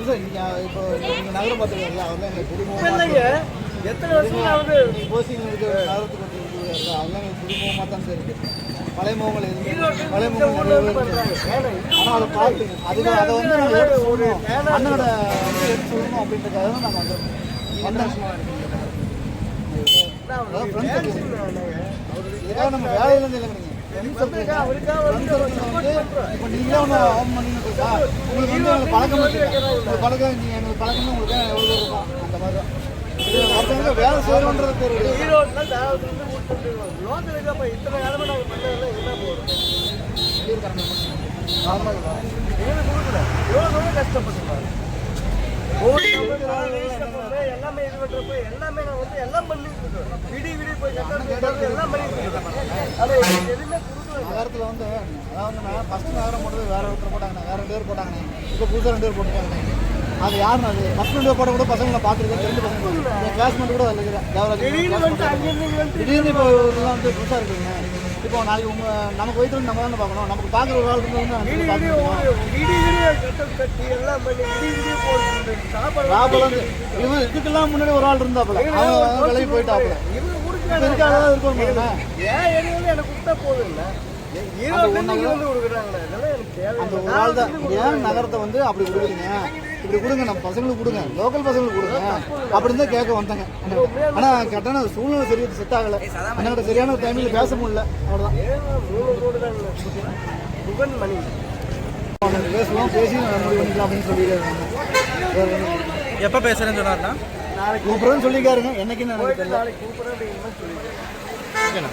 புதுசாக இப்போ நீங்கள் நகரம் பார்த்துருக்கீங்களா அவர்லாம் எங்களுக்கு குடும்பம் இல்லைங்க. எத்தனை வருஷமாவது கோசிங் இருக்கு நகரத்துக்கு வந்து அவர்லாம் எங்களுக்கு குடும்பமாக தான் தெரியுது. பழைய முகங்கள் எதுவும் பழைய இந்த ஊர்ல வந்து முகங்கள் பண்றாங்க. ஆனால் அதை பார்த்து அதை வந்து நாங்கள் எடுத்து சொல்லணும் அண்ணனோட வந்து எடுத்து சொல்லணும் அப்படின்றதுக்காக தான் நாங்கள் வந்துருக்கோம். இதுக்காக நம்ம வேலையிலேருந்து இல்லை கிடையாது. இப்போ நீங்களே ஒன்று ஆஃப் பண்ணிட்டு இருக்கா உங்களுக்கு வந்து எங்களுக்கு பழக்கம் உங்களுக்கு பழக்கம் நீங்கள் எங்களுக்கு பழக்கம்னா உங்களுக்கு எவ்வளோ தூரம் இருக்கும் அந்த மாதிரி தான் ஒருத்தவங்க வேலை செய்யணுன்றது தெரியுது. ஈரோட்டில் தாவத்துலேருந்து கூட்டு லோக்கலுக்கு அப்போ இத்தனை காலமாக நாங்கள் பண்ணதில்ல என்ன போகிறோம். ஆமாங்களா எங்களுக்கு கொடுக்கல எவ்வளோ தூரம் கஷ்டப்பட்டுருப்பாங்க. எல்லாமே இது பண்ணுறப்ப எல்லாமே நான் வந்து எல்லாம் பண்ணிட்டு இருக்கோம். விடி போய் கட்டணம் எல்லாம் பண்ணிட்டு இருக்கோம். அதை எதுவுமே கொடுக்கல. நகரத்தில் வந்து அதாவது நான் ஃபஸ்ட்டு நகரம் போட்டது வேறு ஒருத்தர் போட்டாங்கண்ணே வேறு 2 பேர் போட்டாங்கண்ணே இப்போ புதுசாக 2 பேர் போட்டுருக்காங்கண்ணே. அது யாருன்னு அது ஃபஸ்ட் 2 பேர் போட்ட கூட பசங்களை பார்த்துருக்கேன் 2 பசங்க என் கிளாஸ்மேட் கூட அதில் திடீர்னு இப்போ இதெல்லாம் வந்து புதுசாக இருக்குதுங்க. இப்போ நாளைக்கு நமக்கு வயிற்று நம்ம தானே பார்க்கணும். நமக்கு பார்க்குற ஒரு ஆள் இருந்தால் சாப்பிடலாம். இவன் இதுக்கெல்லாம் முன்னாடி ஒரு ஆள் இருந்தாப்புல அவன் விலகி போயிட்டாப்புல இருக்காக இருக்கணும். எனக்கு கொடுத்தா போதும் இல்லை அந்த ஒரு ஆள் தான். ஏன் நகரத்தை வந்து அப்படி கொடுக்குறீங்க இப்படி கொடுங்க நம்ம பசங்களுக்கு கொடுங்க லோக்கல் பசங்களுக்கு கொடுங்க அப்படி தான் கேட்க வந்தாங்க. ஆனால் கரெக்டான சூழ்நிலை சரியா செட் ஆகலை. அண்ணகிட்ட சரியான டைமில் பேச முடியல. அவ்வளோதான் பேசுவோம் பேசி முடிவு பண்ணிக்கலாம் அப்படின்னு சொல்லியிருக்காங்க. எப்போ பேசுகிறேன்னு சொன்னார்னா கூப்பிட்றேன்னு சொல்லிக்காருங்க என்னைக்குன்னு எனக்கு தெரியல. நாளைக்கு கூப்பிட்றேன்.